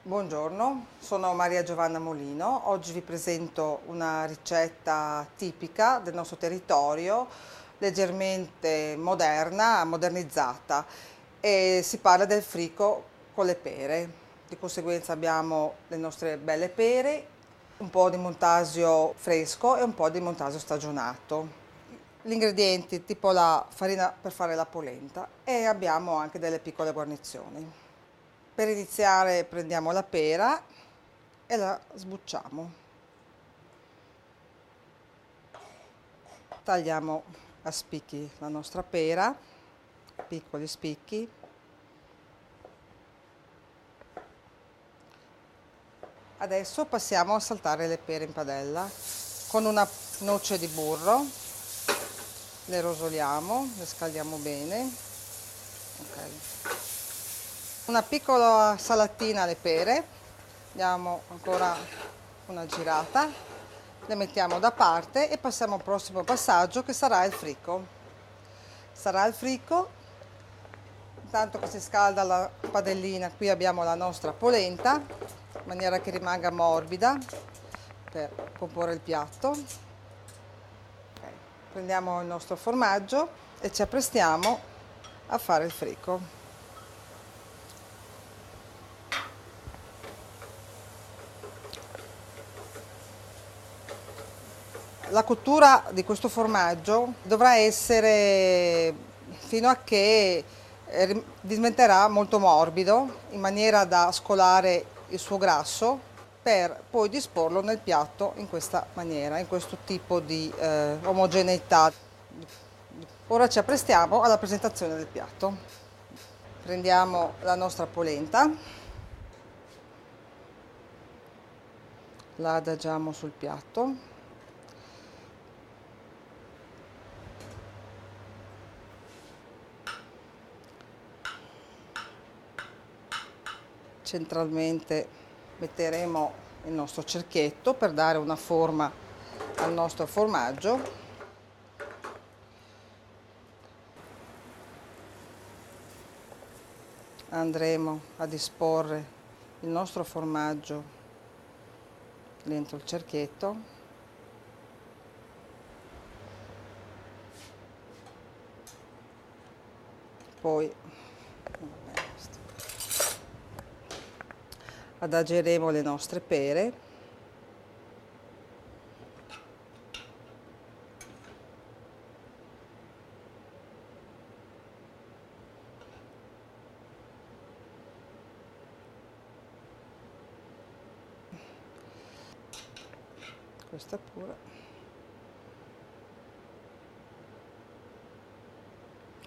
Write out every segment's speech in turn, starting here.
Buongiorno, sono Maria Giovanna Molino. Oggi vi presento una ricetta tipica del nostro territorio, leggermente moderna, modernizzata, e si parla del frico con le pere. Di conseguenza abbiamo le nostre belle pere, un po' di montasio fresco e un po' di montasio stagionato. Gli ingredienti tipo la farina per fare la polenta e abbiamo anche delle piccole guarnizioni. Per iniziare prendiamo la pera e la sbucciamo. Tagliamo a spicchi la nostra pera, piccoli spicchi. Adesso passiamo a saltare le pere in padella con una noce di burro. Le rosoliamo, le scaldiamo bene. Okay. Una piccola salatina alle pere, diamo ancora una girata, le mettiamo da parte e passiamo al prossimo passaggio che sarà il fricco. Sarà il fricco, intanto che si scalda la padellina, qui abbiamo la nostra polenta, in maniera che rimanga morbida per comporre il piatto. Okay. Prendiamo il nostro formaggio e ci apprestiamo a fare il fricco. La cottura di questo formaggio dovrà essere fino a che diventerà molto morbido, in maniera da scolare il suo grasso, per poi disporlo nel piatto in questa maniera, in questo tipo di omogeneità. Ora ci apprestiamo alla presentazione del piatto. Prendiamo la nostra polenta, la adagiamo sul piatto. Centralmente metteremo il nostro cerchietto per dare una forma al nostro formaggio. Andremo a disporre il nostro formaggio dentro il cerchietto. Poi adageremo le nostre pere. Questa pure.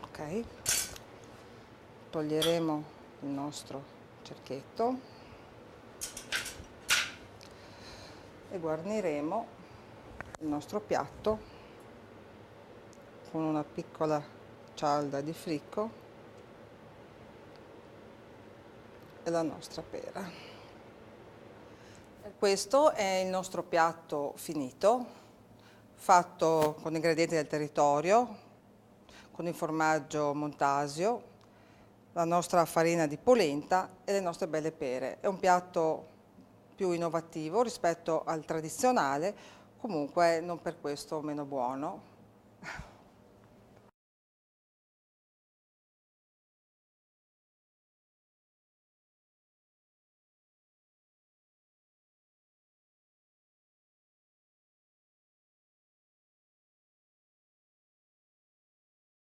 Ok. Toglieremo il nostro cerchietto e guarniremo il nostro piatto con una piccola cialda di fricco e la nostra pera. Questo è il nostro piatto finito, fatto con ingredienti del territorio, con il formaggio montasio, la nostra farina di polenta e le nostre belle pere. È un piatto più innovativo rispetto al tradizionale, comunque non per questo meno buono.